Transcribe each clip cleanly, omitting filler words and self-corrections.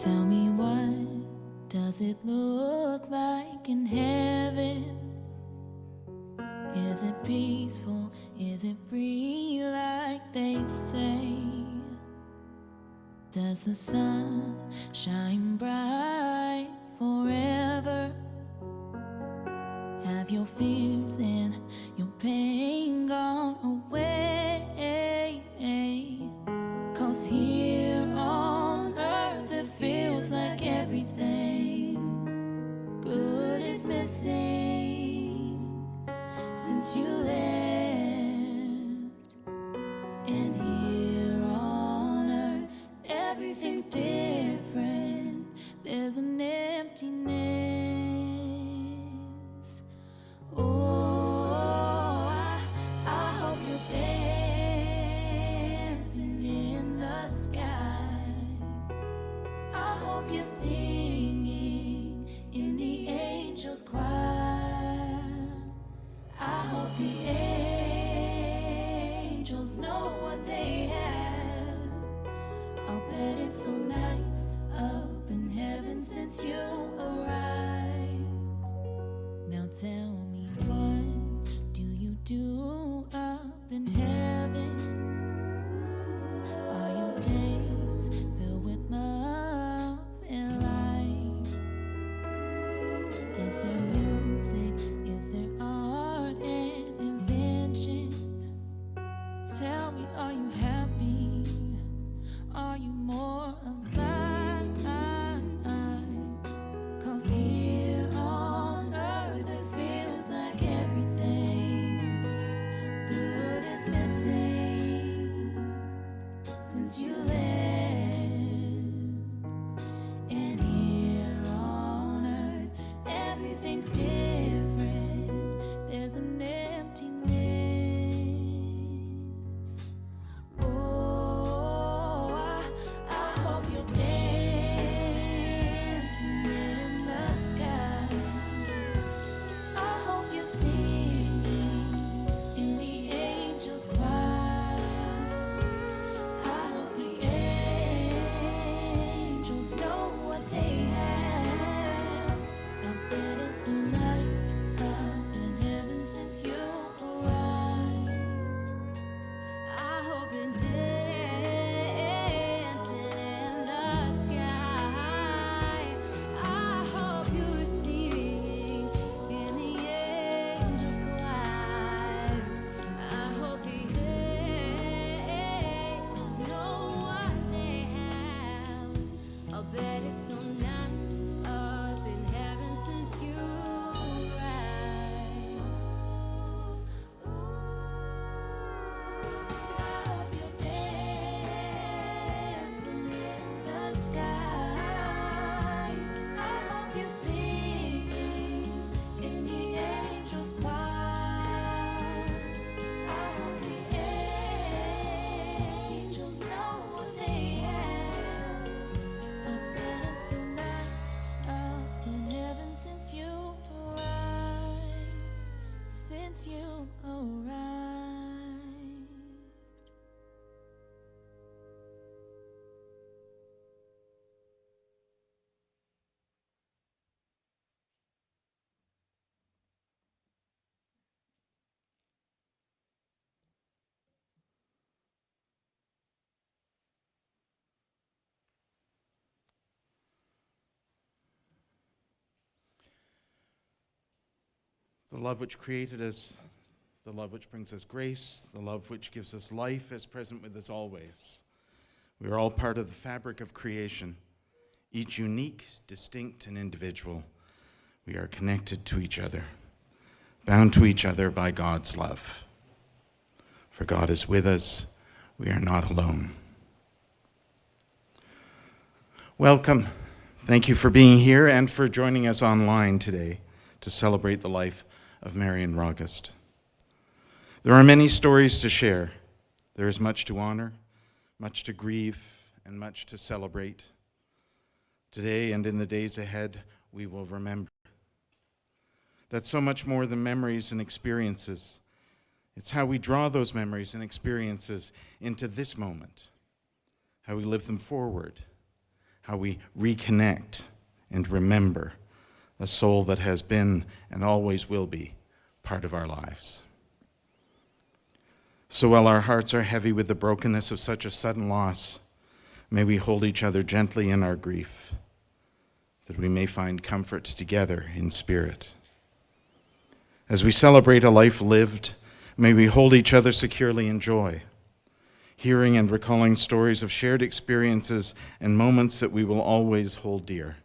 Tell me, what does it look like in heaven? Is it peaceful? Is it free like they say? Does the sun shine bright forever? Have your fears and your pain gone away? 'Cause here on earth it feels like everything good is missing since you left. And here on earth everything's different. There's an emptiness. Oh, I hope you're dancing in the sky. I hope you're singing in the angels' choir. I hope the angels know what they have. I'll bet it's so nice up in heaven since you arrived. Now tell me, what do you do up in heaven? Are your days filled with love and light? Is there music? Is there art and invention? Tell me, are you happy? Are you more alive? 'Cause here on earth it feels like everything good is missing since you left. And here on earth everything's different. There's an emptiness. Oh, I hope you're dancing in the sky. I hope you're singing in the angels' choir. I hope the angels know what they have. I bet it's so nice up in heaven since you arrived. I hope you're dancing in the sky. I hope you're singing in the angels' choir. I hope the angels know what they have. I'll bet it's so nice up in heaven since you arrived. I hope you're dancing in the sky. I hope you're singing in the angels' choir. I hope the angels know what they have. I bet it's so nice up in heaven since you arrived. Since you arrived. The love which created us, the love which brings us grace, the love which gives us life is present with us always. We are all part of the fabric of creation, each unique, distinct, and individual. We are connected to each other, bound to each other by God's love. For God is with us, we are not alone. Welcome. Thank you for being here and for joining us online today to celebrate the life of Marion Raugust. There are many stories to share. There is much to honor, much to grieve, and much to celebrate. Today and in the days ahead, we will remember. That's so much more than memories and experiences. It's how we draw those memories and experiences into this moment, how we live them forward, how we reconnect and remember a soul that has been and always will be part of our lives. So while our hearts are heavy with the brokenness of such a sudden loss, may we hold each other gently in our grief, that we may find comfort together in spirit. As we celebrate a life lived, may we hold each other securely in joy, hearing and recalling stories of shared experiences and moments that we will always hold dear,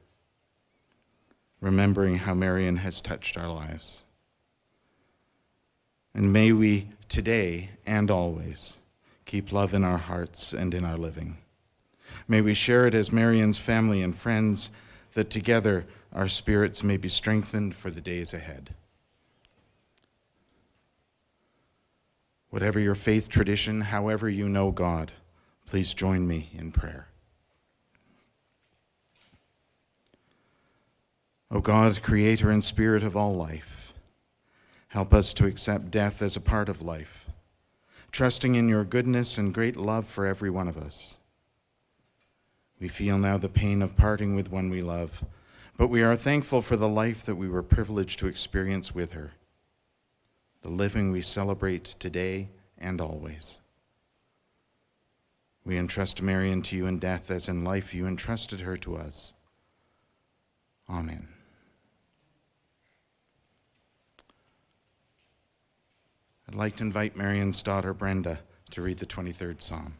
remembering how Marion has touched our lives. And may we today and always keep love in our hearts and in our living. May we share it as Marion's family and friends, that together our spirits may be strengthened for the days ahead. Whatever your faith tradition, however you know God, please join me in prayer. O God, creator and spirit of all life, help us to accept death as a part of life, trusting in your goodness and great love for every one of us. We feel now the pain of parting with one we love, but we are thankful for the life that we were privileged to experience with her, the living we celebrate today and always. We entrust Marion to you in death as in life you entrusted her to us. Amen. I'd like to invite Marion's daughter, Brenda, to read the 23rd Psalm.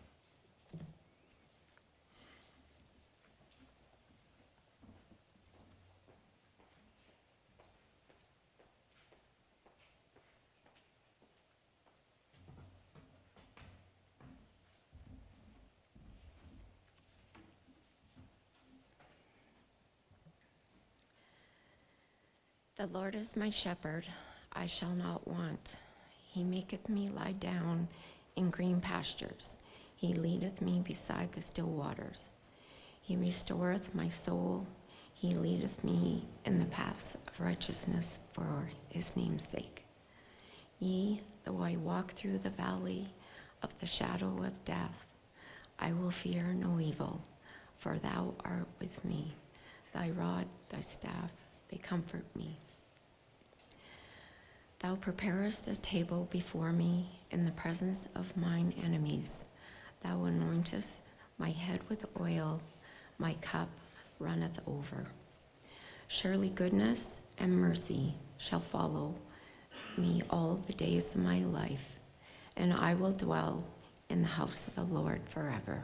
The Lord is my shepherd, I shall not want. He maketh me lie down in green pastures. He leadeth me beside the still waters. He restoreth my soul. He leadeth me in the paths of righteousness for his name's sake. Yea, though I walk through the valley of the shadow of death, I will fear no evil, for thou art with me. Thy rod, thy staff, they comfort me. Thou preparest a table before me in the presence of mine enemies. Thou anointest my head with oil, my cup runneth over. Surely goodness and mercy shall follow me all the days of my life, and I will dwell in the house of the Lord forever.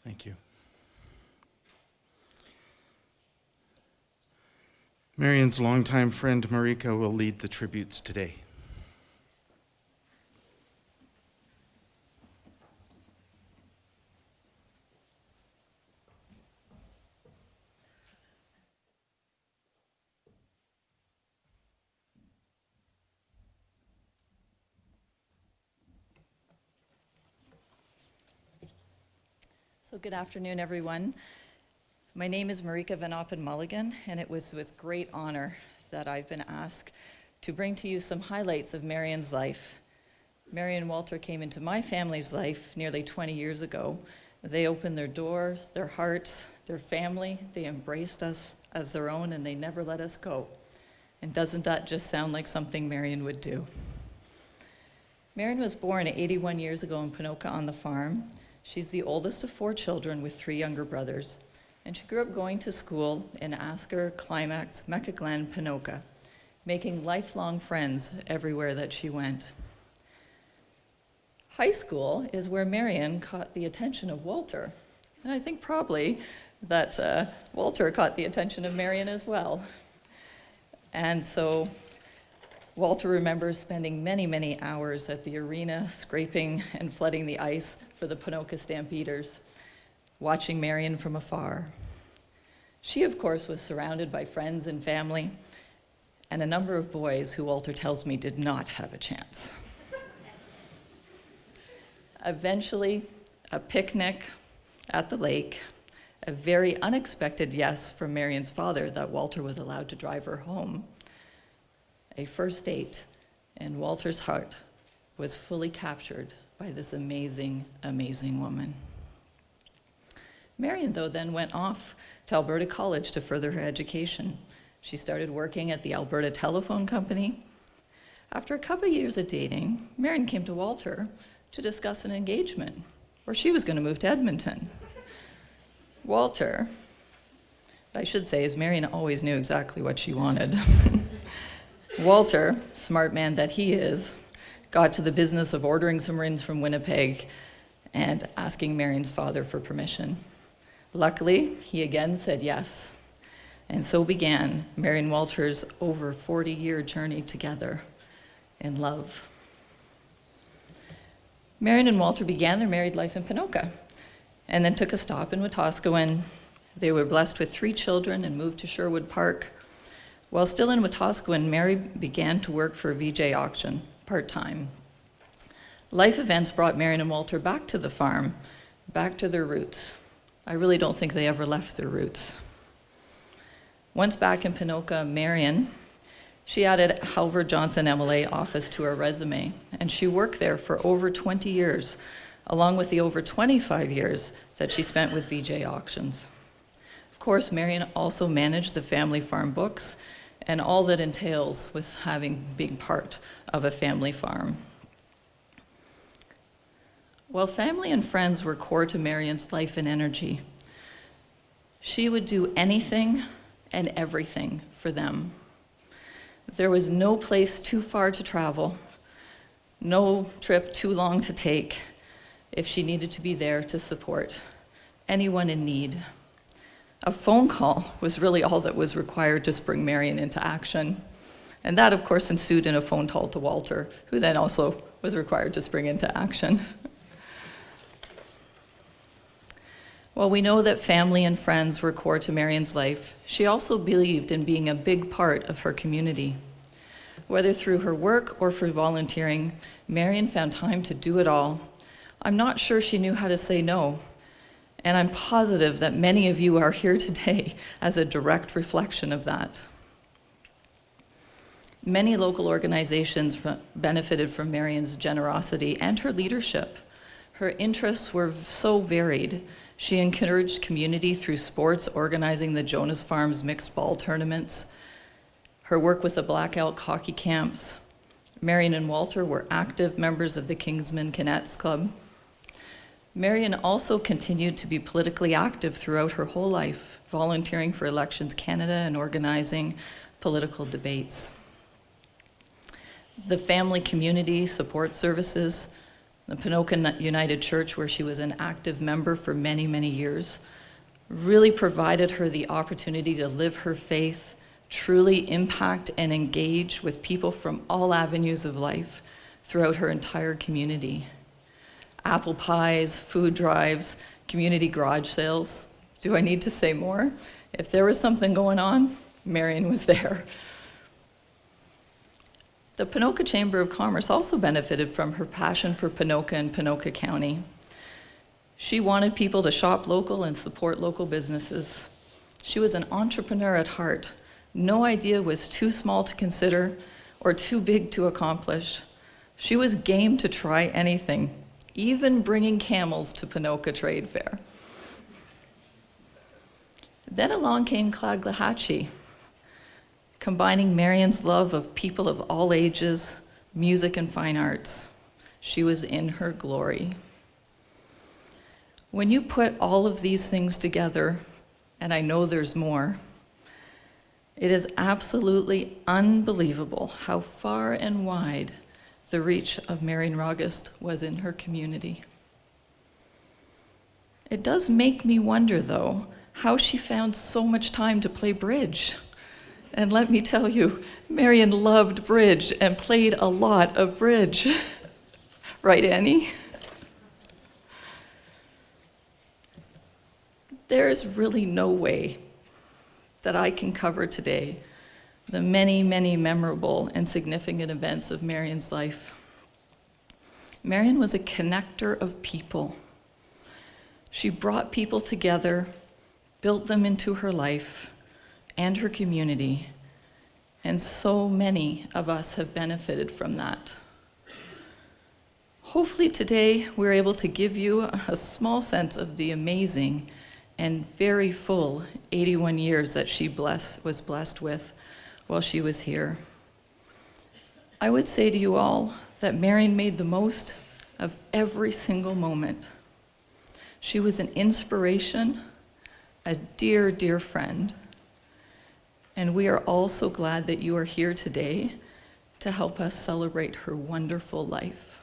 Thank you. Marion's longtime friend, Marika, will lead the tributes today. So good afternoon, everyone. My name is Marika Van Oppen Mulligan, and it was with great honor that I've been asked to bring to you some highlights of Marion's life. Marion and Walter came into my family's life nearly 20 years ago. They opened their doors, their hearts, their family. They embraced us as their own, and they never let us go. And doesn't that just sound like something Marion would do? Marion was born 81 years ago in Ponoka on the farm. She's the oldest of 4 children with 3 younger brothers, and she grew up going to school in Asker, Climax, Mecca Glen, Ponoka, making lifelong friends everywhere that she went. High school is where Marion caught the attention of Walter, and I think probably that Walter caught the attention of Marion as well. And so Walter remembers spending many, many hours at the arena, scraping and flooding the ice for the Ponoka Stampeders, watching Marion from afar. She, of course, was surrounded by friends and family, and a number of boys who Walter tells me did not have a chance. Eventually, a picnic at the lake, a very unexpected yes from Marion's father that Walter was allowed to drive her home. A first date, and Walter's heart was fully captured by this amazing, amazing woman. Marion, though, then went off to Alberta College to further her education. She started working at the Alberta Telephone Company. After a couple of years of dating, Marion came to Walter to discuss an engagement, where she was going to move to Edmonton. Walter, I should say, is Marion always knew exactly what she wanted. Walter, smart man that he is, got to the business of ordering some rings from Winnipeg and asking Marion's father for permission. Luckily, he again said yes, and so began Marion Walter's over 40-year journey together in love. Marion and Walter began their married life in Ponoka, and then took a stop in Wetaskiwin. They were blessed with 3 children and moved to Sherwood Park. While still in Wetaskiwin, Mary began to work for a VJ auction part-time. Life events brought Marion and Walter back to the farm, back to their roots. I really don't think they ever left their roots. Once back in Ponoka, Marion, she added Halvard Johnson MLA office to her resume, and she worked there for over 20 years, along with the over 25 years that she spent with VJ Auctions. Of course, Marion also managed the family farm books and all that entails with being part of a family farm. While family and friends were core to Marion's life and energy, she would do anything and everything for them. There was no place too far to travel, no trip too long to take, if she needed to be there to support anyone in need. A phone call was really all that was required to spring Marion into action. And that, of course, ensued in a phone call to Walter, who then also was required to spring into action. While we know that family and friends were core to Marion's life, she also believed in being a big part of her community. Whether through her work or for volunteering, Marion found time to do it all. I'm not sure she knew how to say no, and I'm positive that many of you are here today as a direct reflection of that. Many local organizations benefited from Marion's generosity and her leadership. Her interests were so varied. She encouraged community through sports, organizing the Jonas Farms mixed ball tournaments, her work with the Black Elk hockey camps. Marion and Walter were active members of the Kingsmen Cadets Club. Marion also continued to be politically active throughout her whole life, volunteering for Elections Canada and organizing political debates. The family community support services, the Ponoka United Church, where she was an active member for many, many years, really provided her the opportunity to live her faith, truly impact and engage with people from all avenues of life throughout her entire community. Apple pies, food drives, community garage sales. Do I need to say more? If there was something going on, Marion was there. The Ponoka Chamber of Commerce also benefited from her passion for Ponoka and Ponoka County. She wanted people to shop local and support local businesses. She was an entrepreneur at heart. No idea was too small to consider or too big to accomplish. She was game to try anything, even bringing camels to Ponoka Trade Fair. Then along came Claglahatchee, combining Marion's love of people of all ages, music and fine arts. She was in her glory. When you put all of these things together, and I know there's more, it is absolutely unbelievable how far and wide the reach of Marion Raugust was in her community. It does make me wonder, though, how she found so much time to play bridge. And let me tell you, Marion loved bridge and played a lot of bridge. Right, Annie? There is really no way that I can cover today the many, many memorable and significant events of Marion's life. Marion was a connector of people. She brought people together built them into her life and her community, and so many of us have benefited from that. Hopefully today we're able to give you a small sense of the amazing and very full 81 years that she was blessed with while she was here. I would say to you all that Marion made the most of every single moment. She was an inspiration, a dear, dear friend, and we are all so glad that you are here today to help us celebrate her wonderful life.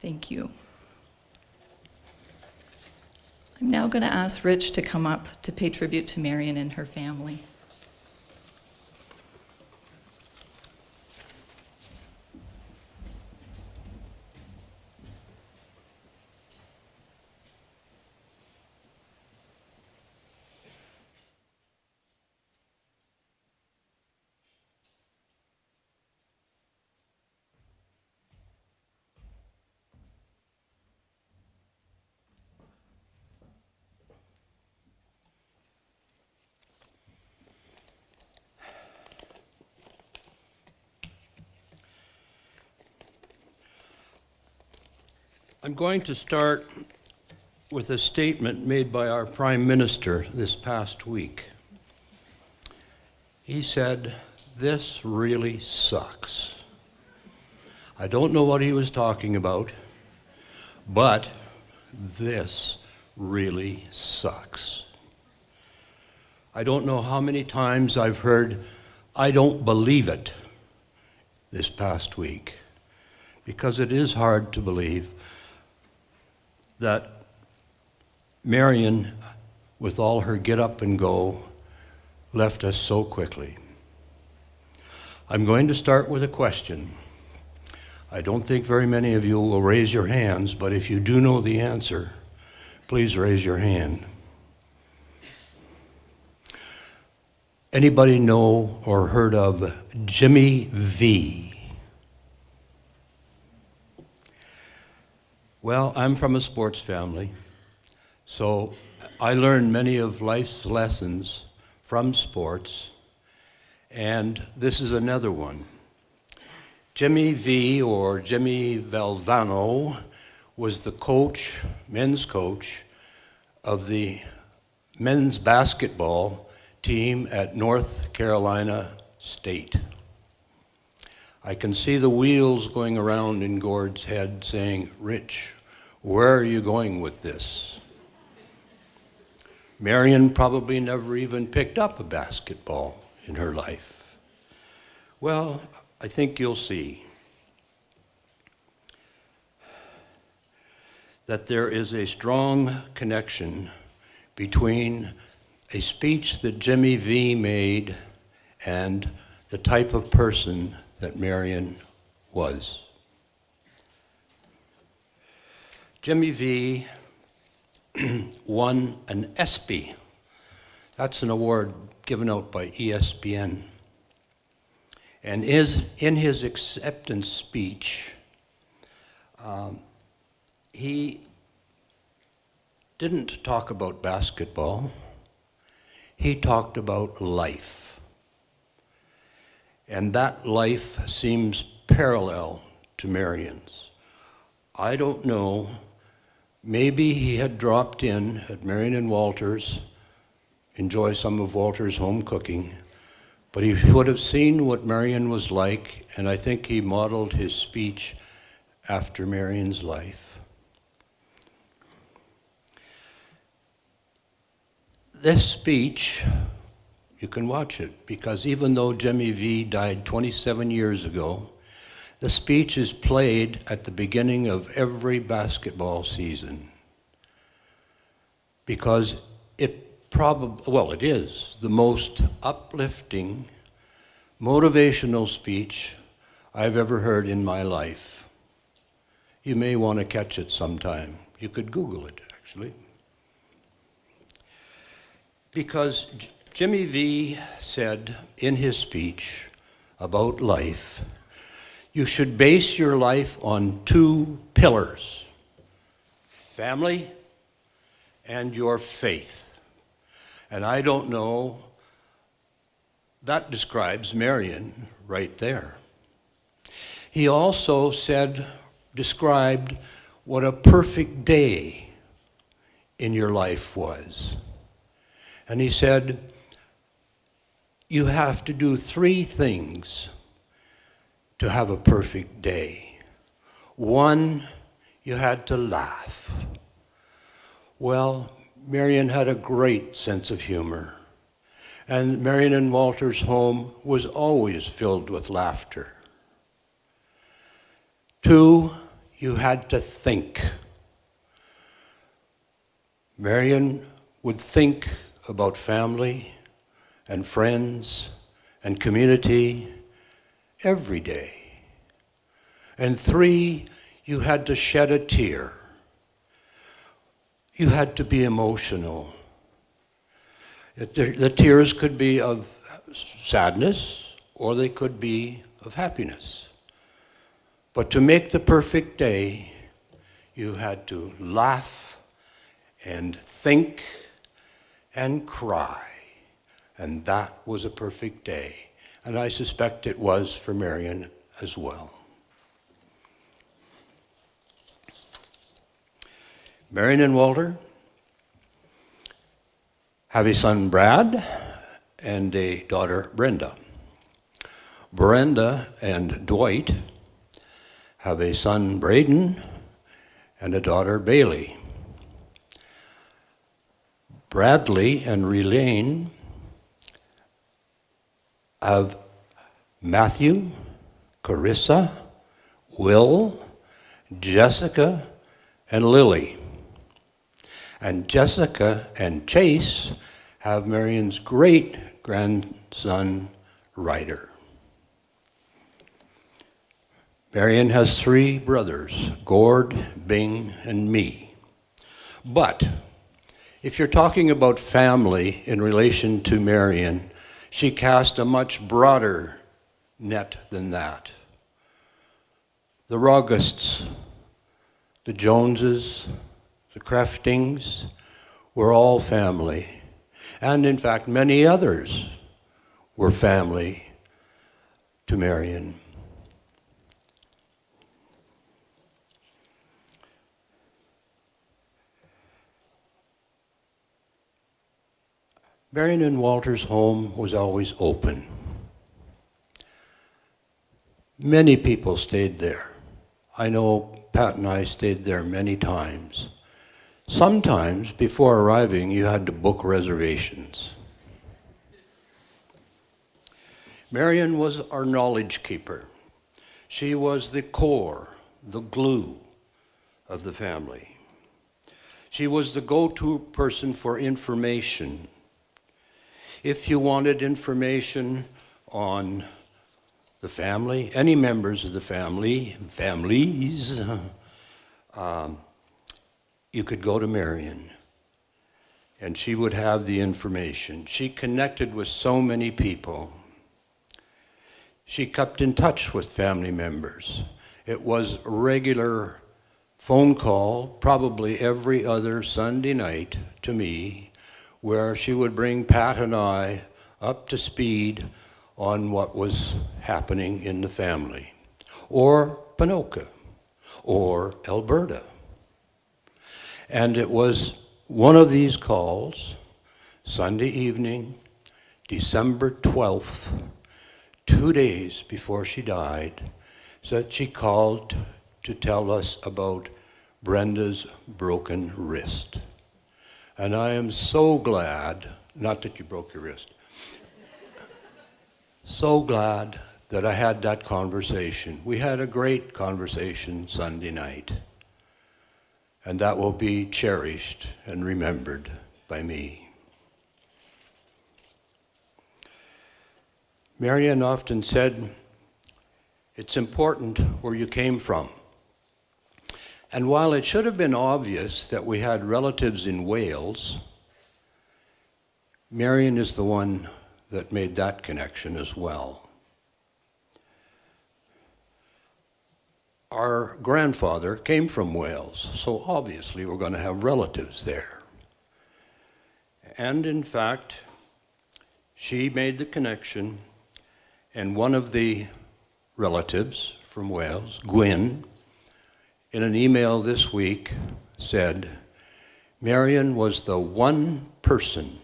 Thank you. I'm now going to ask Rich to come up to pay tribute to Marion and her family. I'm going to start with a statement made by our Prime Minister this past week. He said, "This really sucks." I don't know what he was talking about, but this really sucks. I don't know how many times I've heard, "I don't believe it," this past week, because it is hard to believe that Marion, with all her get up and go, left us so quickly. I'm going to start with a question. I don't think very many of you will raise your hands, but if you do know the answer, please raise your hand. Anybody know or heard of Jimmy V? Well, I'm from a sports family, so I learned many of life's lessons from sports, and this is another one. Jimmy V, or Jimmy Valvano, was the coach, men's coach, of the men's basketball team at North Carolina State. I can see the wheels going around in Gord's head saying, "Rich, where are you going with this?" Marion probably never even picked up a basketball in her life. Well, I think you'll see that there is a strong connection between a speech that Jimmy V made and the type of person that Marion was. Jimmy V won an ESPY. That's an award given out by ESPN. And in his acceptance speech, he didn't talk about basketball. He talked about life. And that life seems parallel to Marion's. I don't know, maybe he had dropped in at Marion and Walter's, enjoy some of Walter's home cooking, but he would have seen what Marion was like, and I think he modeled his speech after Marion's life. This speech, you can watch it, because even though Jimmy V died 27 years ago, the speech is played at the beginning of every basketball season, because it is the most uplifting, motivational speech I've ever heard in my life. You may want to catch it sometime. You could Google it, actually. Because Jimmy V said in his speech about life, you should base your life on two pillars: family and your faith. And I don't know, that describes Marion right there. He also described what a perfect day in your life was. And he said, you have to do 3 things to have a perfect day. 1, you had to laugh. Well, Marion had a great sense of humor. And Marion and Walter's home was always filled with laughter. 2, you had to think. Marion would think about family and friends and community every day. And 3, you had to shed a tear. You had to be emotional. The tears could be of sadness or they could be of happiness. But to make the perfect day, you had to laugh and think and cry. And that was a perfect day. And I suspect it was for Marion as well. Marion and Walter have a son, Brad, and a daughter, Brenda. Brenda and Dwight have a son, Braden, and a daughter, Bailey. Bradley and Relaine have Matthew, Carissa, Will, Jessica, and Lily. And Jessica and Chase have Marion's great-grandson, Ryder. Marion has 3 brothers, Gord, Bing, and me. But if you're talking about family in relation to Marion, she cast a much broader net than that. The Raugusts, the Joneses, the Creftings were all family. And in fact, many others were family to Marion. Marion and Walter's home was always open. Many people stayed there. I know Pat and I stayed there many times. Sometimes, before arriving, you had to book reservations. Marion was our knowledge keeper. She was the core, the glue of the family. She was the go-to person for information. If you wanted information on the family, any members of the families, you could go to Marion, and she would have the information. She connected with so many people. She kept in touch with family members. It was a regular phone call, probably every other Sunday night to me, where she would bring Pat and I up to speed on what was happening in the family, or Ponoka, or Alberta. And it was one of these calls, Sunday evening, December 12th, 2 days before she died, that she called to tell us about Brenda's broken wrist. And I am so glad, not that you broke your wrist, so glad that I had that conversation. We had a great conversation Sunday night, and that will be cherished and remembered by me. Marion often said, it's important where you came from. And while it should have been obvious that we had relatives in Wales, Marion is the one that made that connection as well. Our grandfather came from Wales, so obviously we're going to have relatives there. And in fact, she made the connection, and one of the relatives from Wales, Gwyn, in an email this week said, Marion was the one person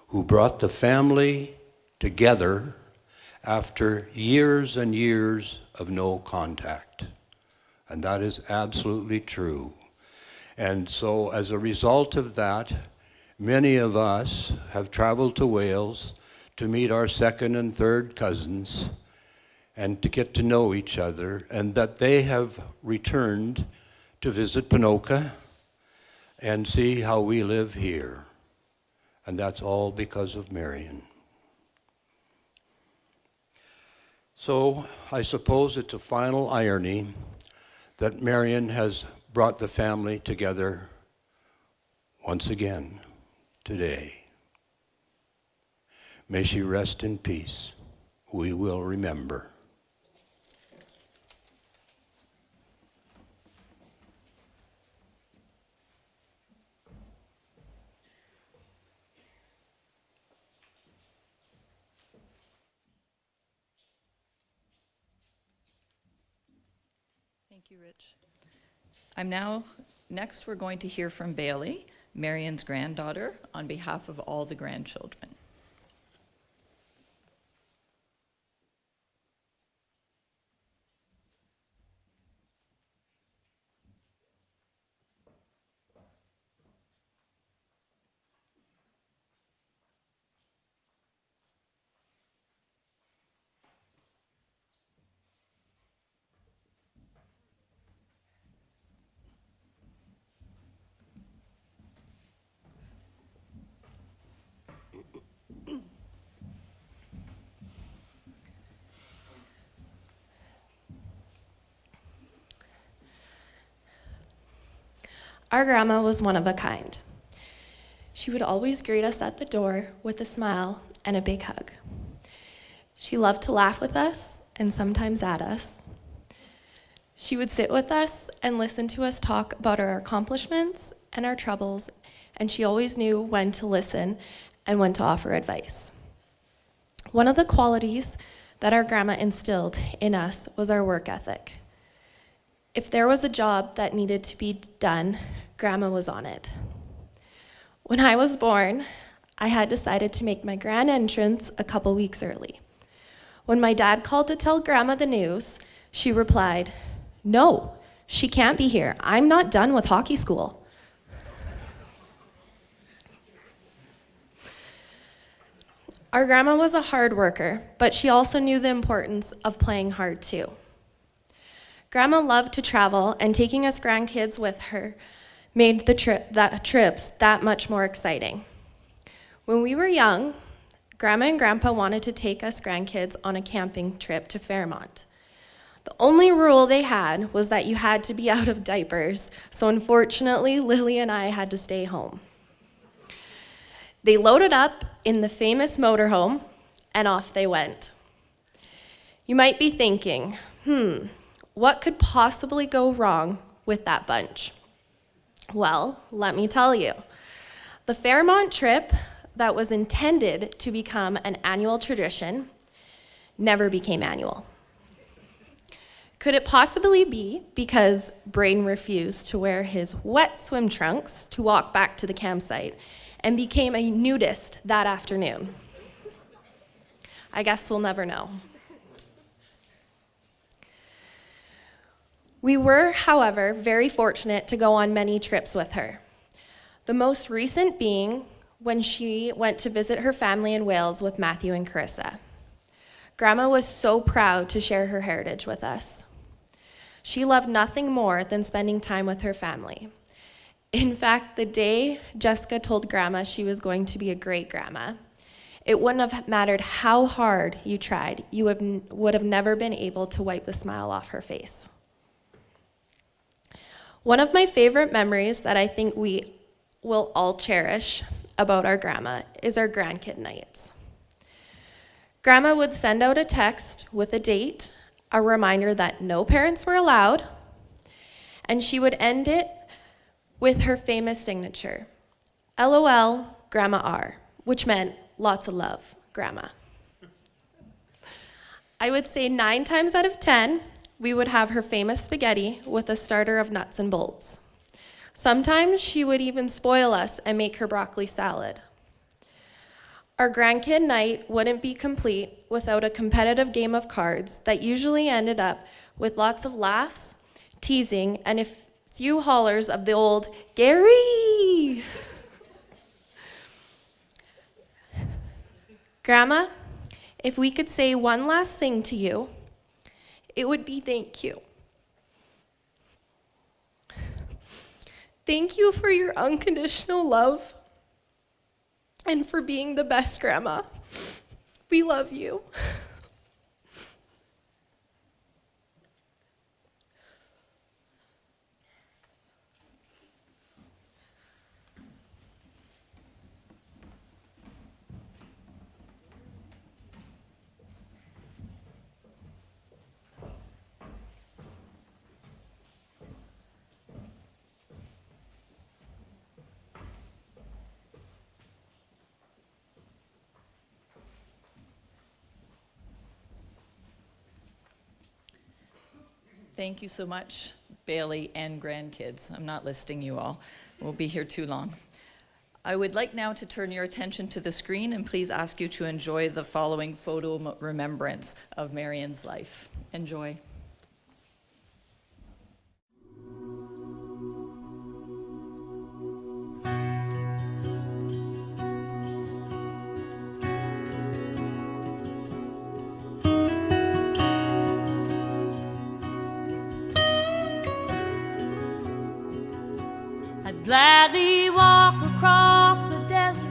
who brought the family together after years and years of no contact. And that is absolutely true. And so as a result of that, many of us have traveled to Wales to meet our second and third cousins and to get to know each other, and that they have returned to visit Ponoka and see how we live here. And that's all because of Marion. So I suppose it's a final irony that Marion has brought the family together once again today. May she rest in peace. We will remember. Thank you, Rich. Next we're going to hear from Bailey, Marion's granddaughter, on behalf of all the grandchildren. Our grandma was one of a kind. She would always greet us at the door with a smile and a big hug. She loved to laugh with us and sometimes at us. She would sit with us and listen to us talk about our accomplishments and our troubles, and she always knew when to listen and when to offer advice. One of the qualities that our grandma instilled in us was our work ethic. If there was a job that needed to be done, Grandma was on it. When I was born, I had decided to make my grand entrance a couple weeks early. When my dad called to tell Grandma the news, she replied, "No, she can't be here. I'm not done with hockey school." Our grandma was a hard worker, but she also knew the importance of playing hard too. Grandma loved to travel, and taking us grandkids with her made the trips that much more exciting. When we were young, Grandma and Grandpa wanted to take us grandkids on a camping trip to Fairmont. The only rule they had was that you had to be out of diapers, so unfortunately, Lily and I had to stay home. They loaded up in the famous motorhome, and off they went. You might be thinking, what could possibly go wrong with that bunch? Well, let me tell you. The Fairmont trip that was intended to become an annual tradition never became annual. Could it possibly be because Braden refused to wear his wet swim trunks to walk back to the campsite and became a nudist that afternoon? I guess we'll never know. We were, however, very fortunate to go on many trips with her. The most recent being when she went to visit her family in Wales with Matthew and Carissa. Grandma was so proud to share her heritage with us. She loved nothing more than spending time with her family. In fact, the day Jessica told Grandma she was going to be a great grandma, it wouldn't have mattered how hard you tried, you would have never been able to wipe the smile off her face. One of my favorite memories that I think we will all cherish about our grandma is our grandkid nights. Grandma would send out a text with a date, a reminder that no parents were allowed, and she would end it with her famous signature, LOL, Grandma R, which meant lots of love, Grandma. I would say 9 times out of 10, we would have her famous spaghetti with a starter of nuts and bolts. Sometimes she would even spoil us and make her broccoli salad. Our grandkid night wouldn't be complete without a competitive game of cards that usually ended up with lots of laughs, teasing, and a few hollers of the old, "Gary!" Grandma, if we could say one last thing to you, it would be thank you. Thank you for your unconditional love and for being the best grandma. We love you. Thank you so much, Bailey and grandkids. I'm not listing you all. We'll be here too long. I would like now to turn your attention to the screen and please ask you to enjoy the following photo remembrance of Marion's life. Enjoy. Gladly walk across the desert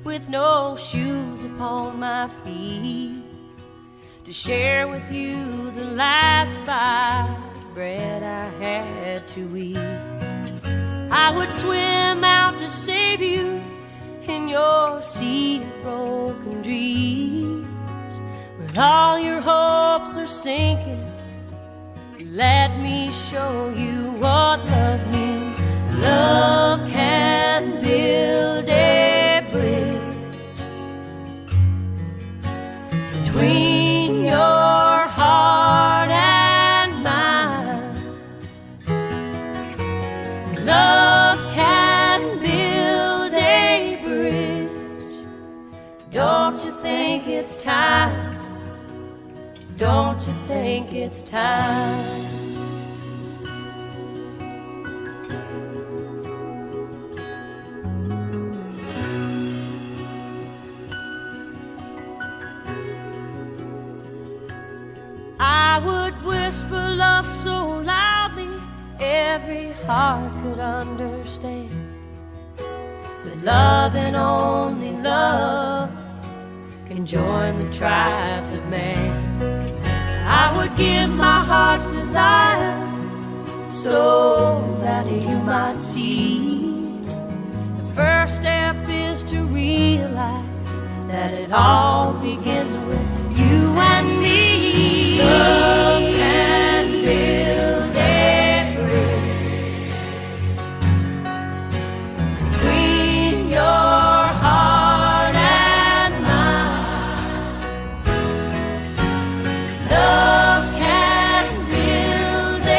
with no shoes upon my feet to share with you the last bite of bread I had to eat. I would swim out to save you in your sea of broken dreams. When all your hopes are sinking, let me show you what love means. Love can build a bridge between your heart and mine. Love can build a bridge. Don't you think it's time? Don't you think it's time? I would whisper love so loudly every heart could understand. But love and only love can join the tribes of man. I would give my heart's desire so that you might see. The first step is to realize that it all begins with you and me. Love can build a bridge between your heart and mine. Love can build a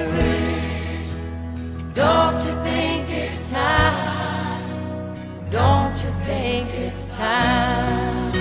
bridge. Don't you think it's time? Don't you think it's time?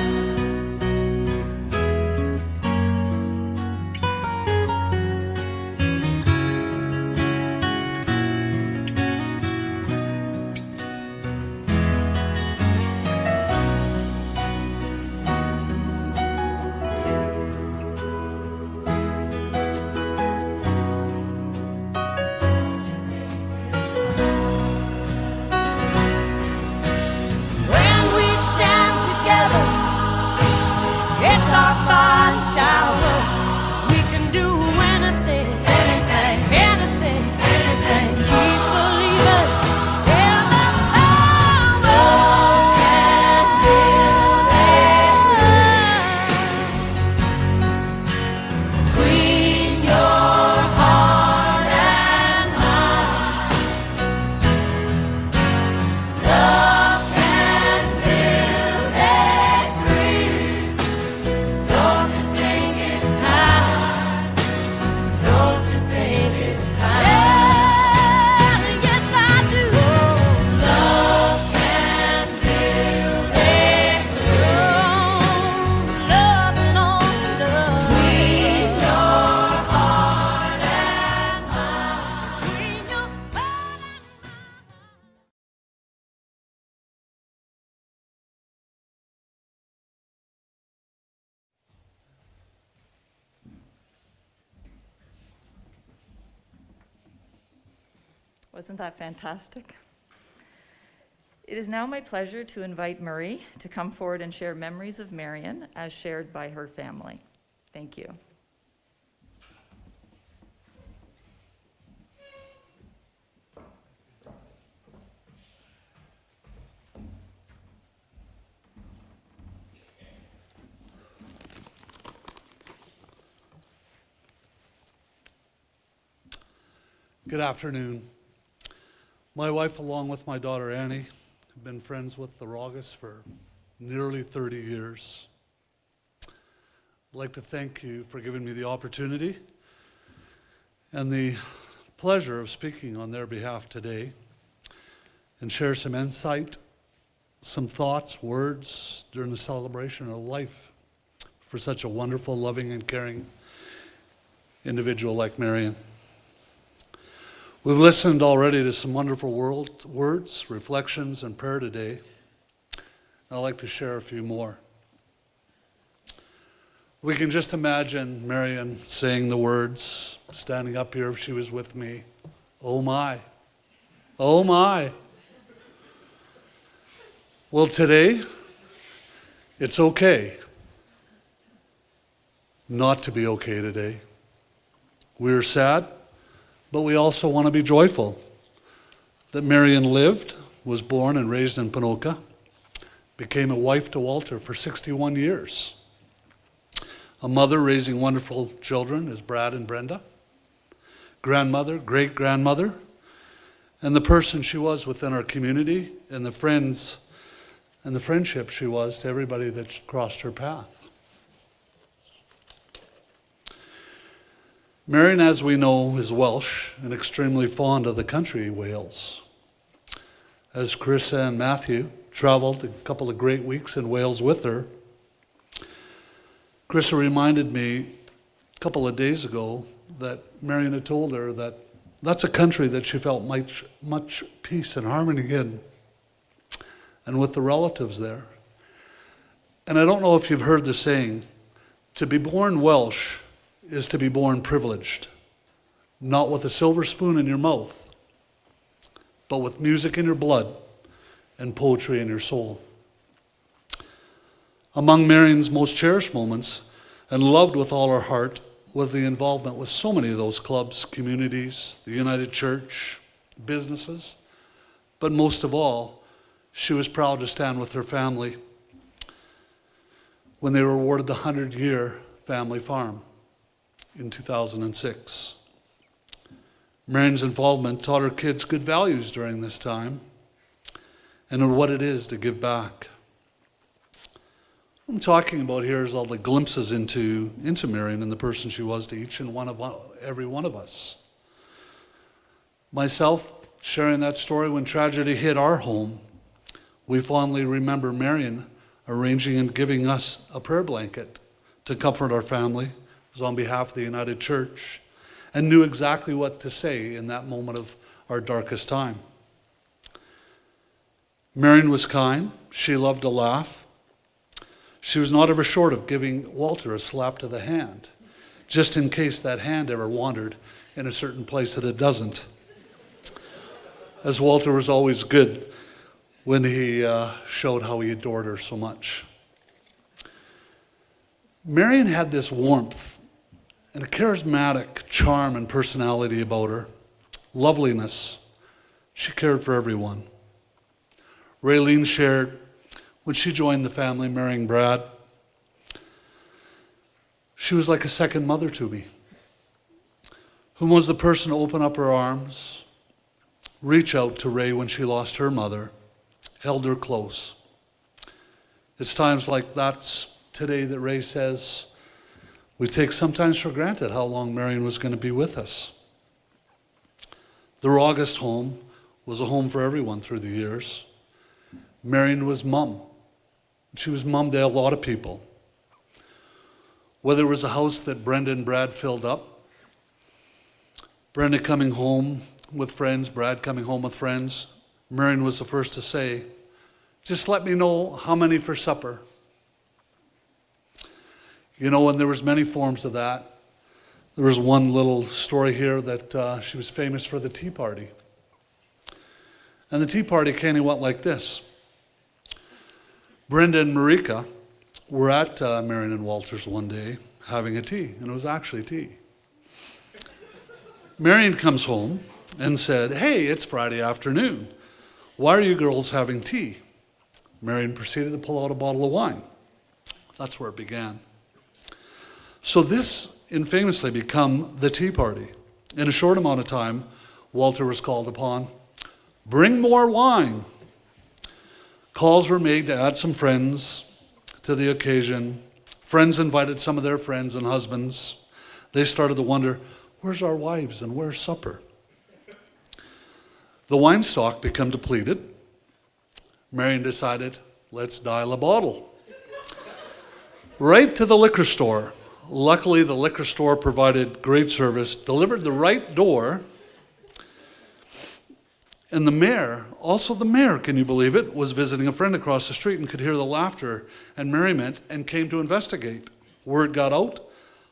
Wasn't that fantastic? It is now my pleasure to invite Marie to come forward and share memories of Marion as shared by her family. Thank you. Good afternoon. My wife, along with my daughter Annie, have been friends with the Raugusts for nearly 30 years. I'd like to thank you for giving me the opportunity and the pleasure of speaking on their behalf today and share some insight, some thoughts, words during the celebration of life for such a wonderful, loving, and caring individual like Marion. We've listened already to some wonderful words, reflections, and prayer today. I'd like to share a few more. We can just imagine Marion saying the words, standing up here if she was with me, "Oh my, oh my." Well, today, it's okay not to be okay today. We're sad, but we also want to be joyful that Marion lived, was born and raised in Ponoka, became a wife to Walter for 61 years, a mother raising wonderful children as Brad and Brenda, grandmother, great-grandmother, and the person she was within our community and the friends and the friendship she was to everybody that crossed her path. Marion, as we know, is Welsh and extremely fond of the country Wales. As Carissa and Matthew traveled a couple of great weeks in Wales with her, Carissa reminded me a couple of days ago that Marion had told her that that's a country that she felt much peace and harmony in, and with the relatives there. And I don't know if you've heard the saying, to be born Welsh is to be born privileged, not with a silver spoon in your mouth, but with music in your blood and poetry in your soul. Among Marion's most cherished moments, and loved with all her heart, was the involvement with so many of those clubs, communities, the United Church, businesses, but most of all, she was proud to stand with her family when they were awarded the 100-year family farm in 2006. Marion's involvement taught her kids good values during this time and what it is to give back. What I'm talking about here is all the glimpses into Marion and the person she was to each and every one of us. Myself, sharing that story when tragedy hit our home, we fondly remember Marion arranging and giving us a prayer blanket to comfort our family. It was on behalf of the United Church, and knew exactly what to say in that moment of our darkest time. Marion was kind. She loved to laugh. She was not ever short of giving Walter a slap to the hand, just in case that hand ever wandered in a certain place that it doesn't. As Walter was always good when he showed how he adored her so much. Marion had this warmth and a charismatic charm and personality about her, loveliness. She cared for everyone. Raylene shared, when she joined the family, marrying Brad, she was like a second mother to me, whom was the person to open up her arms, reach out to Ray when she lost her mother, held her close. It's times like that today that Ray says, we take sometimes for granted how long Marion was going to be with us. The Raugust home was a home for everyone through the years. Marion was mum. She was mum to a lot of people. Whether it was a house that Brenda and Brad filled up, Brenda coming home with friends, Brad coming home with friends, Marion was the first to say, just let me know how many for supper. You know, and there was many forms of that. There was one little story here that she was famous for the tea party. And the tea party kind of went like this. Brenda and Marika were at Marion and Walter's one day having a tea, and it was actually tea. Marion comes home and said, "Hey, it's Friday afternoon. Why are you girls having tea?" Marion proceeded to pull out a bottle of wine. That's where it began. So this infamously became the tea party. In a short amount of time, Walter was called upon. Bring more wine. Calls were made to add some friends to the occasion. Friends invited some of their friends and husbands. They started to wonder, where's our wives and where's supper? The wine stock became depleted. Marion decided, let's dial a bottle. Right to the liquor store. Luckily, the liquor store provided great service, delivered the right door. And the mayor, can you believe it, was visiting a friend across the street and could hear the laughter and merriment and came to investigate. Word got out.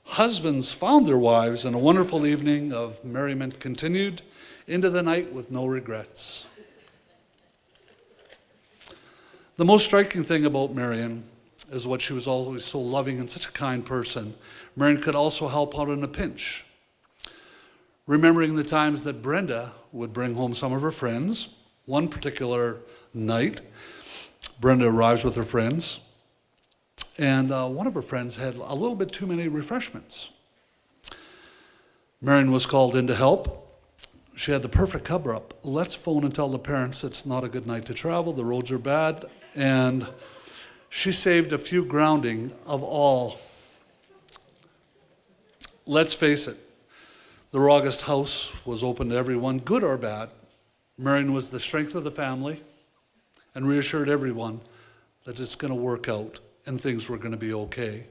Husbands found their wives, and a wonderful evening of merriment continued into the night with no regrets. The most striking thing about Marion is what she was always so loving and such a kind person. Marion could also help out in a pinch. Remembering the times that Brenda would bring home some of her friends. One particular night, Brenda arrives with her friends, and one of her friends had a little bit too many refreshments. Marion was called in to help. She had the perfect cover-up. Let's phone and tell the parents it's not a good night to travel, the roads are bad, and she saved a few grounding of all. Let's face it, the Raugust house was open to everyone, good or bad. Marion was the strength of the family and reassured everyone that it's going to work out and things were going to be okay.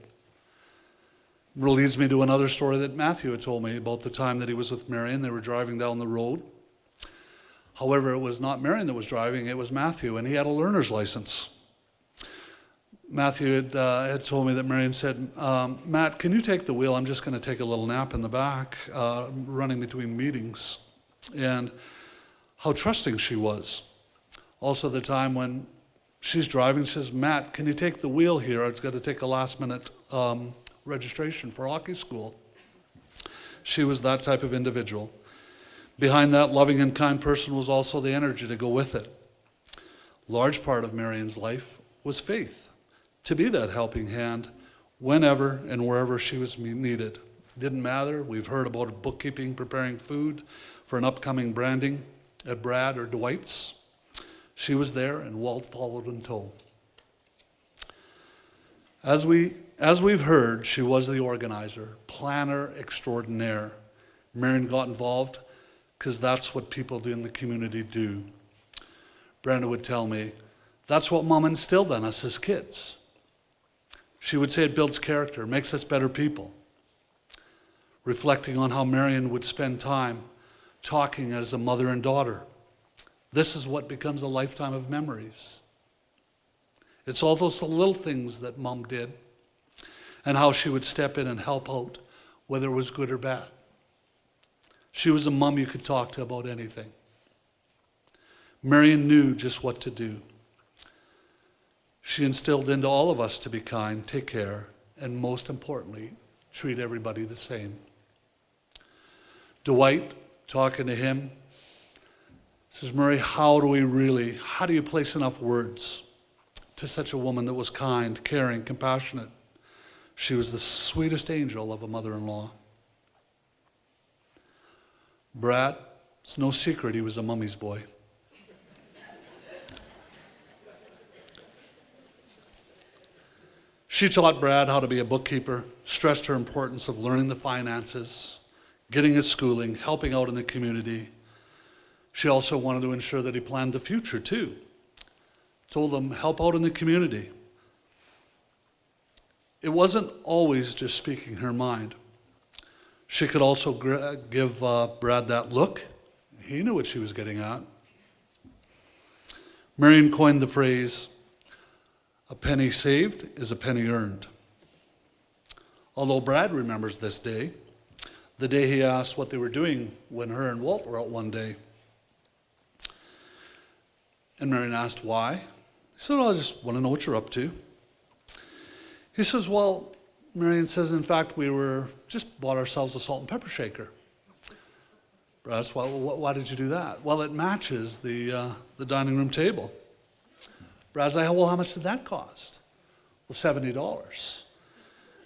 It leads me to another story that Matthew had told me about the time that he was with Marion. They were driving down the road. However, it was not Marion that was driving, it was Matthew, and he had a learner's license. Matthew had told me that Marion said, Matt, can you take the wheel? I'm just going to take a little nap in the back, running between meetings. And how trusting she was. Also the time when she's driving, she says, Matt, can you take the wheel here? I've got to take a last minute registration for hockey school. She was that type of individual. Behind that loving and kind person was also the energy to go with it. Large part of Marion's life was faith. To be that helping hand whenever and wherever she was needed. Didn't matter. We've heard about bookkeeping, preparing food for an upcoming branding at Brad or Dwight's. She was there and Walt followed in tow. As we've heard, she was the organizer, planner extraordinaire. Marion got involved because that's what people in the community do. Brenda would tell me, that's what Mom instilled in us as kids. She would say it builds character, makes us better people. Reflecting on how Marion would spend time talking as a mother and daughter. This is what becomes a lifetime of memories. It's all those little things that Mom did and how she would step in and help out, whether it was good or bad. She was a mom you could talk to about anything. Marion knew just what to do. She instilled into all of us to be kind, take care, and most importantly, treat everybody the same. Dwight, talking to him, says, Murray, how do you place enough words to such a woman that was kind, caring, compassionate? She was the sweetest angel of a mother-in-law. Brad, it's no secret he was a mummy's boy. She taught Brad how to be a bookkeeper, stressed her importance of learning the finances, getting his schooling, helping out in the community. She also wanted to ensure that he planned the future too. Told him, help out in the community. It wasn't always just speaking her mind. She could also give Brad that look. He knew what she was getting at. Marion coined the phrase, a penny saved is a penny earned. Although Brad remembers this day, the day he asked what they were doing when her and Walt were out one day. And Marion asked, why? He said, well, I just want to know what you're up to. He says, well, Marion says, in fact, we just bought ourselves a salt and pepper shaker. Brad asked, well, why did you do that? Well, it matches the dining room table. Brad's like, well, how much did that cost? Well, $70.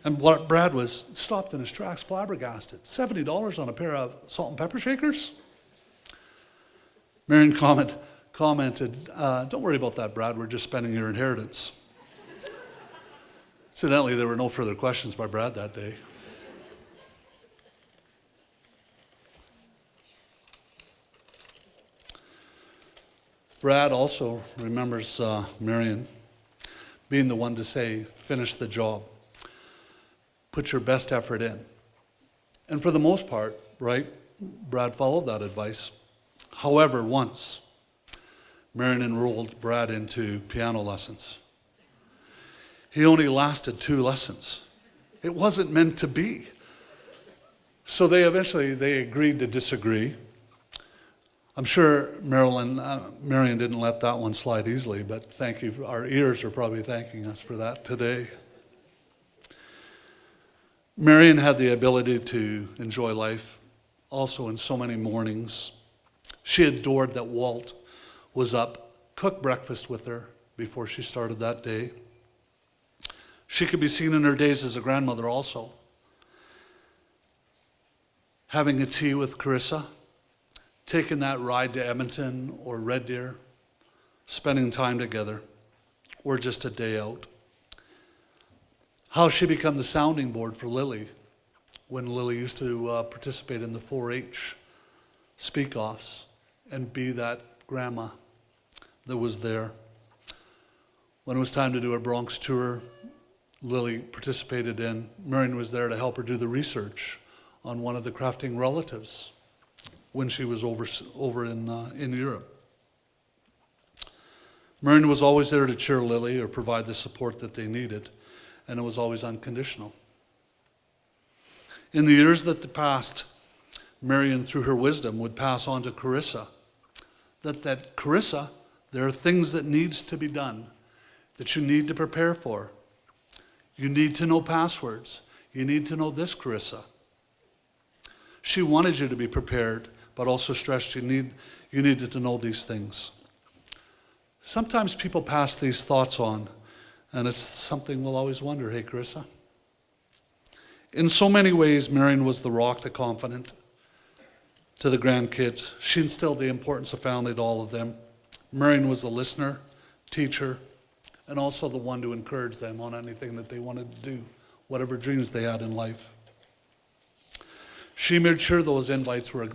And what Brad was stopped in his tracks, flabbergasted. $70 on a pair of salt and pepper shakers? Marion commented, don't worry about that, Brad, we're just spending your inheritance. Incidentally, there were no further questions by Brad that day. Brad also remembers Marion being the one to say, finish the job. Put your best effort in. And for the most part, right, Brad followed that advice. However, once, Marion enrolled Brad into piano lessons. He only lasted 2 lessons. It wasn't meant to be. So they agreed to disagree. I'm sure Marion didn't let that one slide easily, but thank you. Our ears are probably thanking us for that today. Marion had the ability to enjoy life also in so many mornings. She adored that Walt was up, cooked breakfast with her before she started that day. She could be seen in her days as a grandmother also. Having a tea with Carissa, taking that ride to Edmonton or Red Deer, spending time together, or just a day out. How she became the sounding board for Lily when Lily used to participate in the 4-H speak-offs and be that grandma that was there. When it was time to do a Bronx tour, Lily participated in. Marion was there to help her do the research on one of the crafting relatives when she was over in Europe. Marion was always there to cheer Lily or provide the support that they needed, and it was always unconditional. In the years that passed, Marion, through her wisdom, would pass on to Carissa that Carissa, there are things that needs to be done, that you need to prepare for. You need to know passwords. You need to know this, Carissa. She wanted you to be prepared, but also stressed you needed to know these things. Sometimes people pass these thoughts on, and it's something we'll always wonder, hey, Carissa? In so many ways, Marion was the rock, the confidant to the grandkids. She instilled the importance of family to all of them. Marion was the listener, teacher, and also the one to encourage them on anything that they wanted to do, whatever dreams they had in life. She made sure those invites were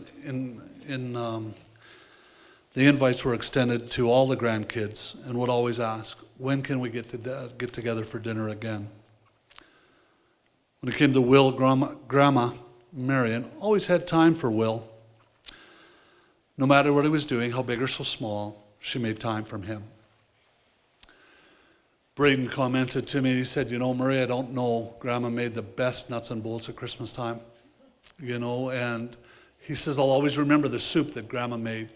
the invites were extended to all the grandkids, and would always ask, when can we get together for dinner again? When it came to Will, Grandma Marion always had time for Will. No matter what he was doing, how big or so small, she made time for him. Braden commented to me, he said, Murray, I don't know, Grandma made the best nuts and bolts at Christmas time. And he says, I'll always remember the soup that Grandma made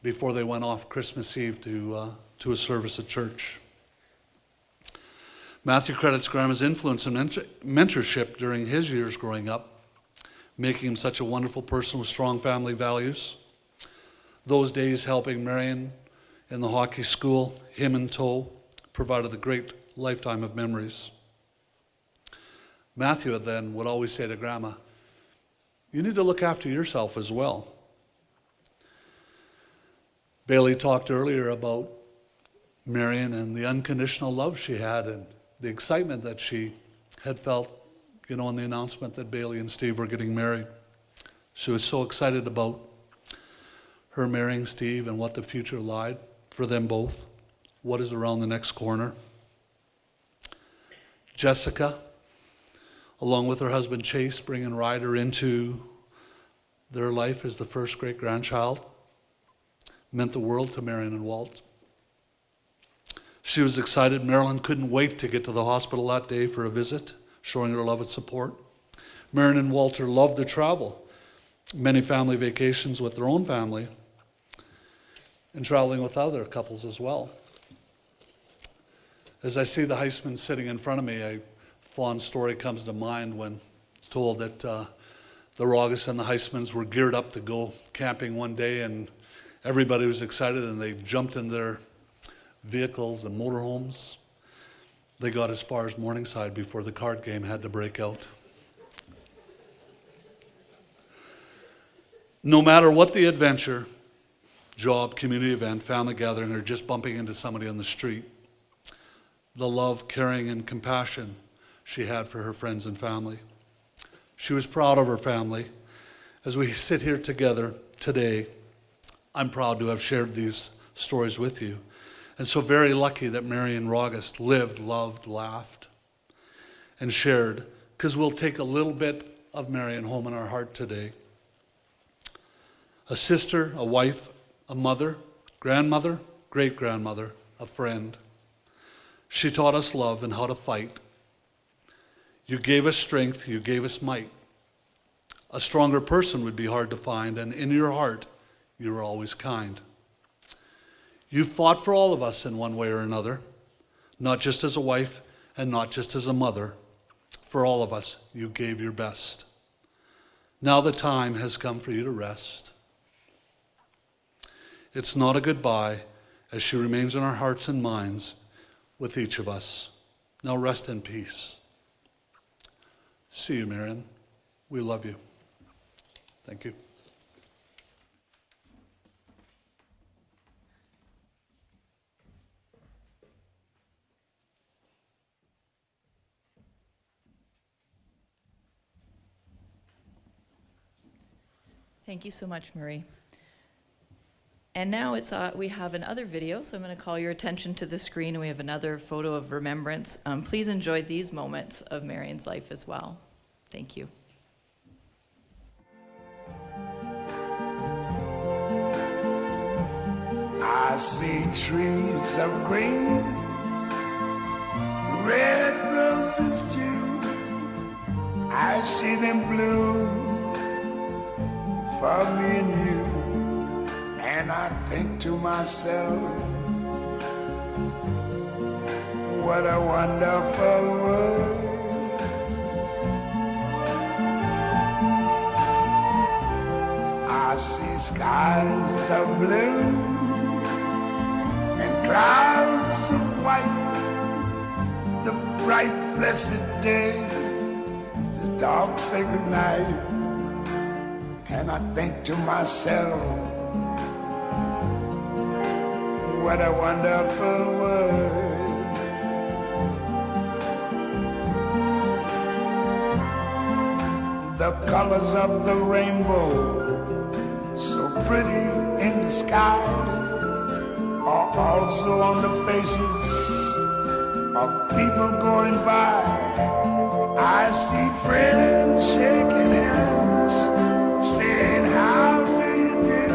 before they went off Christmas Eve to a service at church. Matthew credits Grandma's influence and mentorship during his years growing up, making him such a wonderful person with strong family values. Those days helping Marion in the hockey school, him in tow, provided a great lifetime of memories. Matthew then would always say to Grandma, you need to look after yourself as well. Bailey talked earlier about Marion and the unconditional love she had and the excitement that she had felt, on the announcement that Bailey and Steve were getting married. She was so excited about her marrying Steve and what the future lied for them both, what is around the next corner. Jessica, along with her husband Chase, bringing Ryder into their life as the first great-grandchild, meant the world to Marion and Walt. She was excited. Marilyn couldn't wait to get to the hospital that day for a visit, showing her love and support. Marion and Walter loved to travel, many family vacations with their own family. and traveling with other couples as well. As I see the Heisman sitting in front of me, a fond story comes to mind when told that the Raugusts and the Heismans were geared up to go camping one day, and everybody was excited, and they jumped in their vehicles and motorhomes. They got as far as Morningside before the card game had to break out. No matter what the adventure, job, community event, family gathering, or just bumping into somebody on the street, the love, caring, and compassion she had for her friends and family. She was proud of her family. As we sit here together today, I'm proud to have shared these stories with you. And so very lucky that Marion Raugust lived, loved, laughed, and shared, because we'll take a little bit of Marion home in our heart today. A sister, a wife, a mother, grandmother, great-grandmother, a friend. She taught us love and how to fight. You gave us strength, you gave us might. A stronger person would be hard to find, and in your heart, you were always kind. You fought for all of us in one way or another, not just as a wife and not just as a mother. For all of us, you gave your best. Now the time has come for you to rest. It's not a goodbye, as she remains in our hearts and minds with each of us. Now rest in peace. See you, Marion. We love you. Thank you. Thank you so much, Marie. And now we have another video, so I'm going to call your attention to the screen, and we have another photo of remembrance. Please enjoy these moments of Marion's life as well. Thank you. I see trees of green, red roses too. I see them bloom for me and you. And I think to myself, what a wonderful world. I see skies of blue and clouds of white, the bright blessed day, the dark sacred night. And I think to myself, what a wonderful world. The colors of the rainbow, so pretty in the sky, are also on the faces of people going by. I see friends shaking hands, saying, how do you do?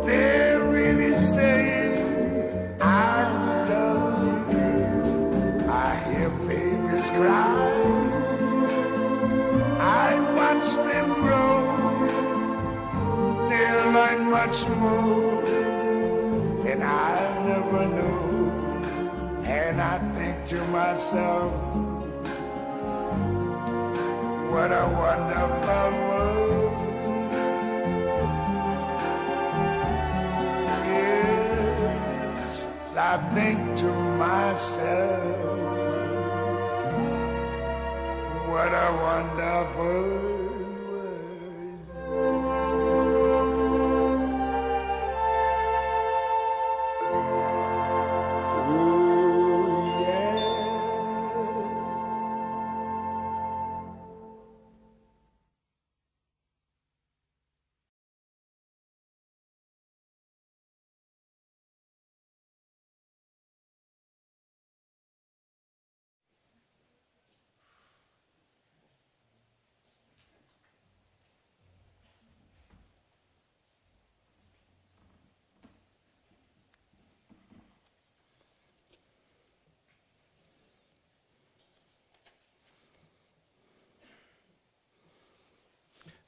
They're really saying, I love you. I hear babies cry, I watch them grow. They'll learn much more than I never knew. And I think to myself, what a wonderful world. Yes, I think to myself, what a wonderful world. Oh, yeah.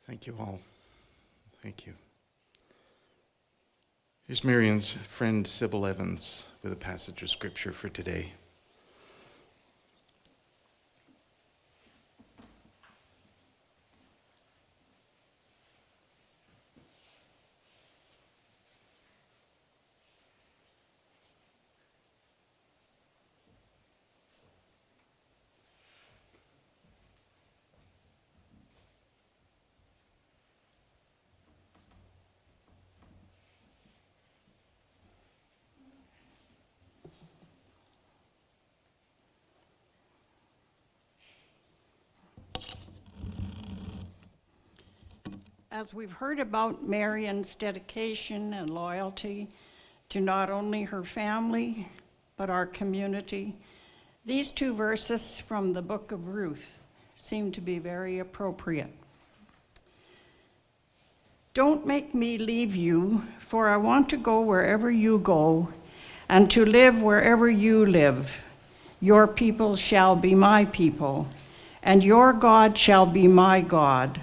Thank you all. Thank you. Here's Marion's friend Sybil Evans with a passage of scripture for today. As we've heard about Marion's dedication and loyalty to not only her family, but our community, these two verses from the book of Ruth seem to be very appropriate. Don't make me leave you, for I want to go wherever you go, and to live wherever you live. Your people shall be my people, and your God shall be my God.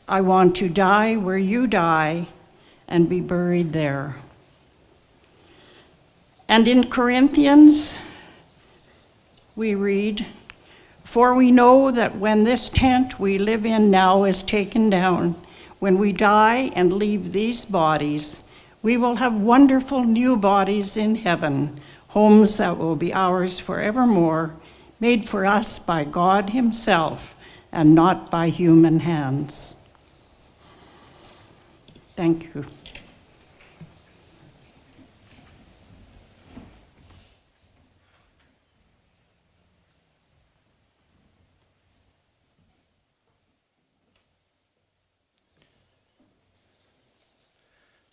I want to die where you die and be buried there. And in Corinthians, we read, for we know that when this tent we live in now is taken down, when we die and leave these bodies, we will have wonderful new bodies in heaven, homes that will be ours forevermore, made for us by God himself and not by human hands. Thank you.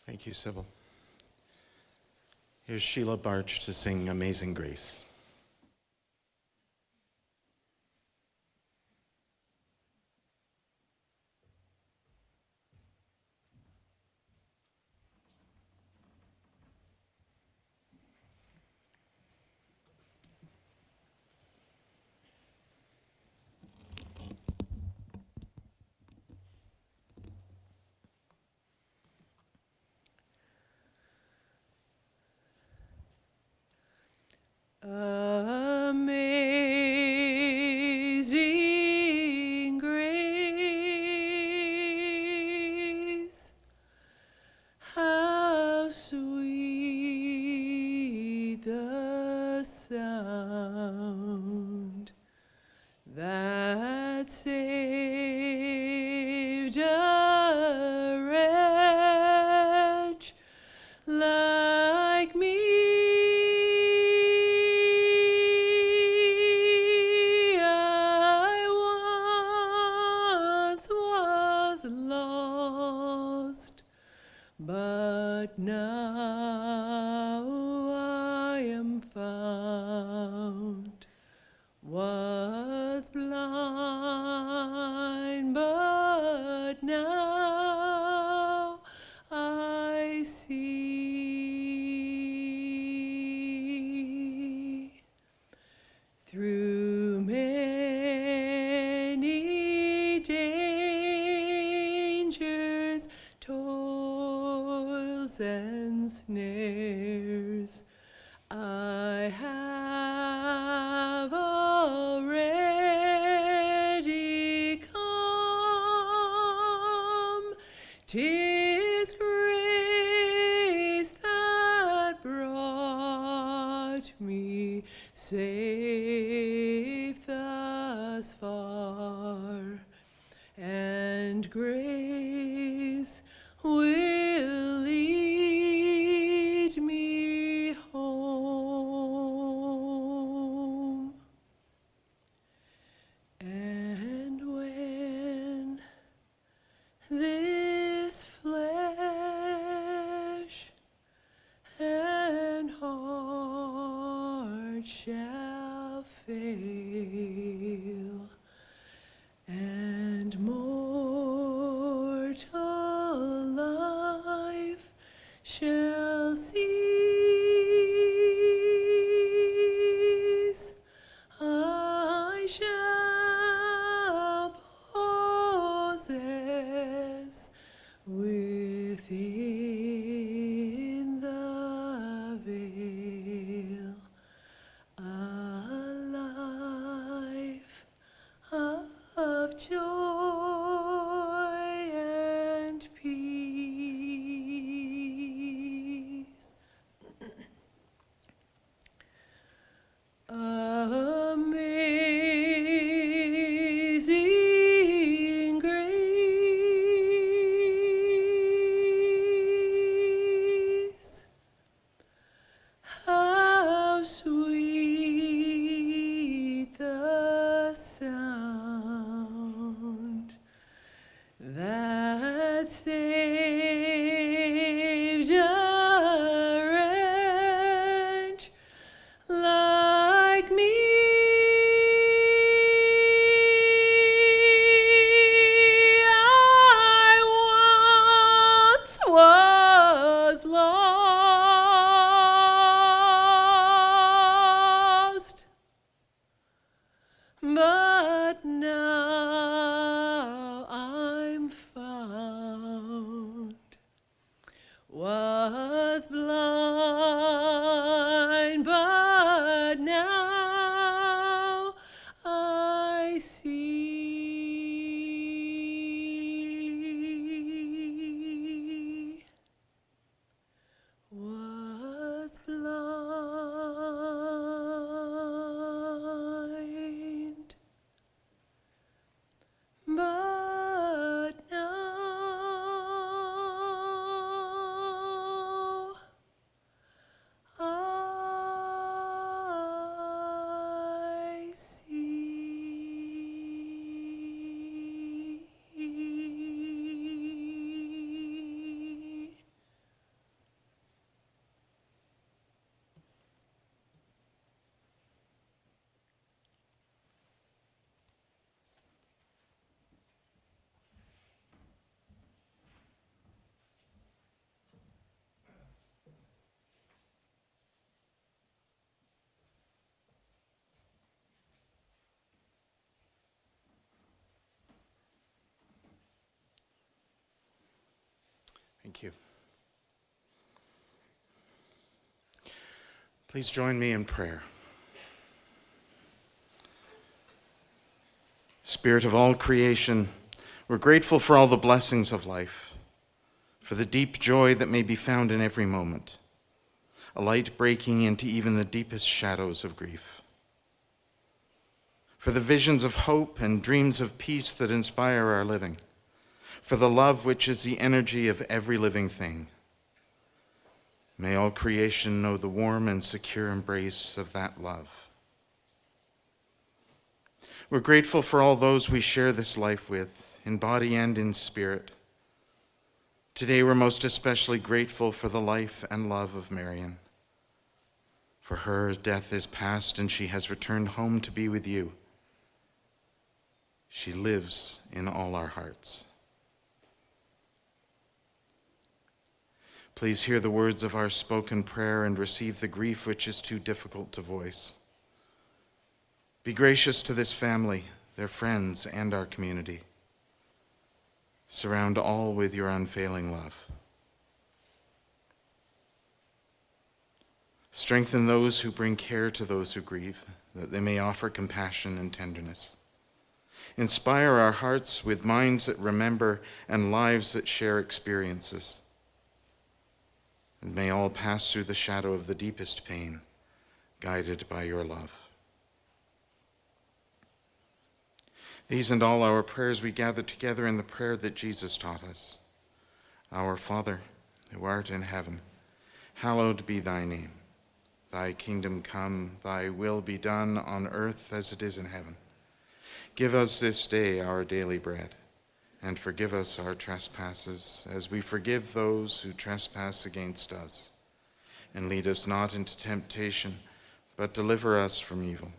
Thank you, Sybil. Here's Sheila Barch to sing Amazing Grace. Amazing grace, how sweet the sound that saved a wretch like me. But now I am found, was blind, but now I see. Through many dangers, toils and snares, I have already come. 'Tis grace that brought me safe thus far, and grace will lead me home. And when this flesh and heart shall fail, and more but now I'm found. Was blind, but now I see. Was blind, but now I see. Thank you. Please join me in prayer. Spirit of all creation, we're grateful for all the blessings of life, for the deep joy that may be found in every moment, a light breaking into even the deepest shadows of grief, for the visions of hope and dreams of peace that inspire our living, for the love which is the energy of every living thing. May all creation know the warm and secure embrace of that love. We're grateful for all those we share this life with, in body and in spirit. Today we're most especially grateful for the life and love of Marion. For her, death is past and she has returned home to be with you. She lives in all our hearts. Please hear the words of our spoken prayer and receive the grief which is too difficult to voice. Be gracious to this family, their friends, and our community. Surround all with your unfailing love. Strengthen those who bring care to those who grieve, that they may offer compassion and tenderness. Inspire our hearts with minds that remember and lives that share experiences. And may all pass through the shadow of the deepest pain, guided by your love. These and all our prayers we gather together in the prayer that Jesus taught us. Our Father, who art in heaven, hallowed be thy name. Thy kingdom come, thy will be done on earth as it is in heaven. Give us this day our daily bread, and forgive us our trespasses, as we forgive those who trespass against us. And lead us not into temptation, but deliver us from evil.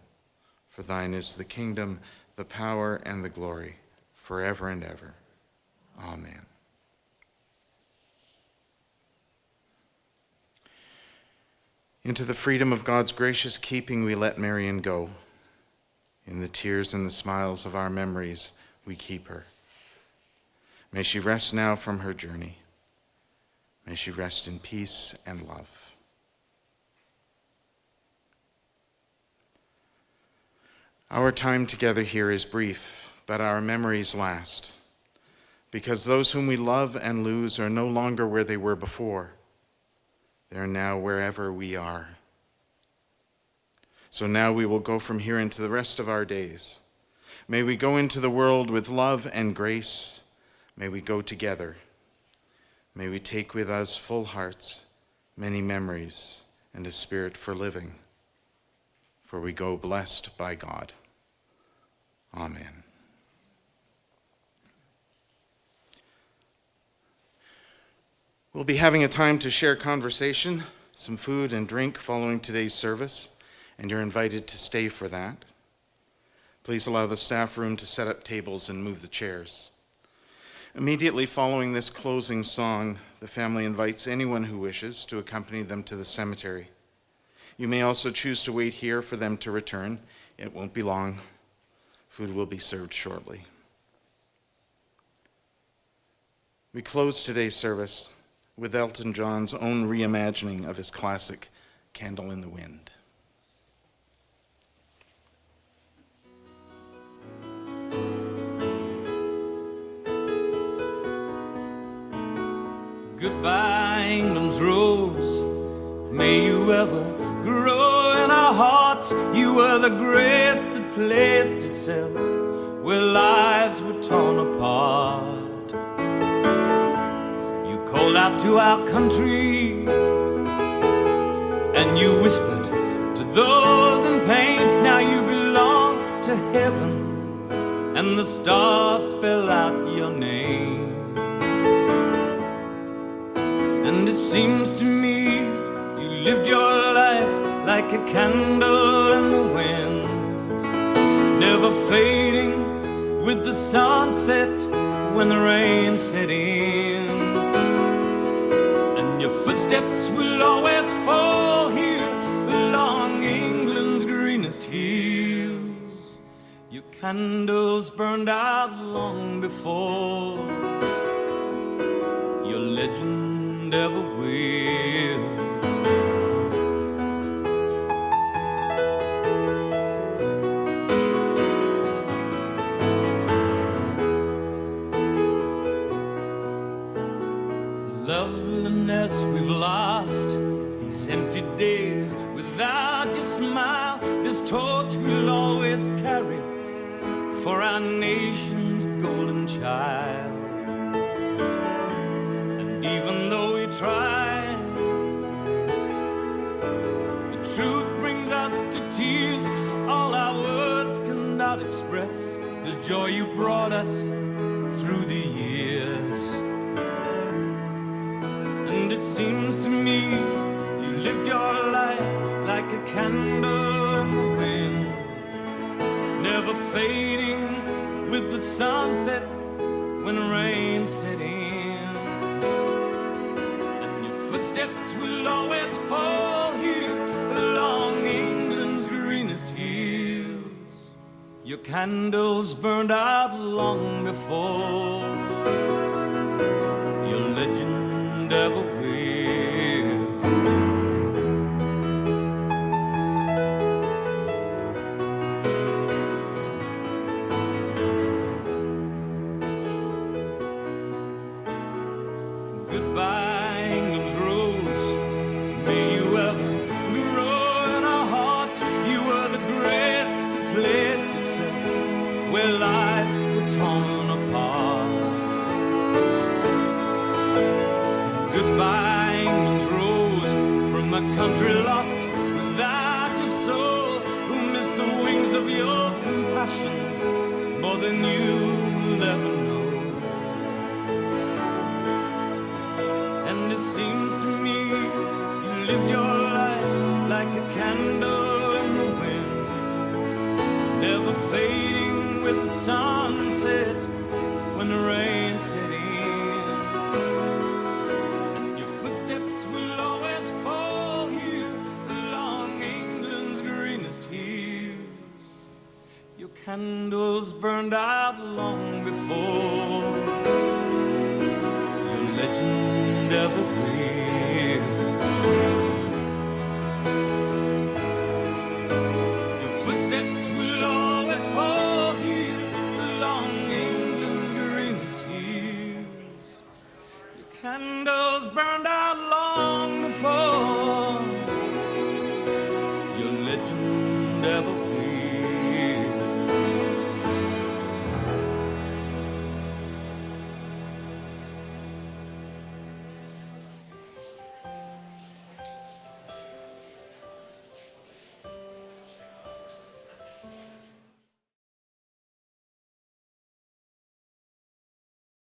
For thine is the kingdom, the power, and the glory, forever and ever. Amen. Into the freedom of God's gracious keeping we let Marion go. In the tears and the smiles of our memories we keep her. May she rest now from her journey. May she rest in peace and love. Our time together here is brief, but our memories last, because those whom we love and lose are no longer where they were before. They are now wherever we are. So now we will go from here into the rest of our days. May we go into the world with love and grace. May we go together. May we take with us full hearts, many memories, and a spirit for living. For we go blessed by God. Amen. We'll be having a time to share conversation, some food and drink following today's service, and you're invited to stay for that. Please allow the staff room to set up tables and move the chairs. Immediately following this closing song, the family invites anyone who wishes to accompany them to the cemetery. You may also choose to wait here for them to return. It won't be long. Food will be served shortly. We close today's service with Elton John's own reimagining of his classic Candle in the Wind. Goodbye, England's rose. May you ever grow in our hearts. You were the grace that placed itself where lives were torn apart. You called out to our country and you whispered to those in pain. Now you belong to heaven and the stars spell out your name. And it seems to me you lived your life like a candle in the wind, never fading with the sunset when the rain set in. And your footsteps will always fall here along England's greenest hills. Your candles burned out long before your legend ever will. Loveliness we've lost, these empty days without your smile, this torch we'll always carry for our nation's golden child. And even though we try, the truth brings us to tears. All our words cannot express the joy you brought us through the years. And it seems to me you lived your life like a candle in the wind, never fading with the sunset when the rain set in. And your footsteps will always fall here along England's greenest hills. Your candles burned out long before your legend ever will. Goodbye, England's rose. May you ever grow in our hearts. You were the grace that placed itself where lives were torn apart. Goodbye, England's rose, from a country lost without your soul, who missed the wings of your compassion more than you'll ever know. And it seems to me you lived your life like a candle in the wind, never fading with the sunset when the rain set in. And your footsteps will always fall here along England's greenest hills. Your candles burned out long before your legend ever will. Your footsteps will always fall here along England's greenest hills. Your candles burn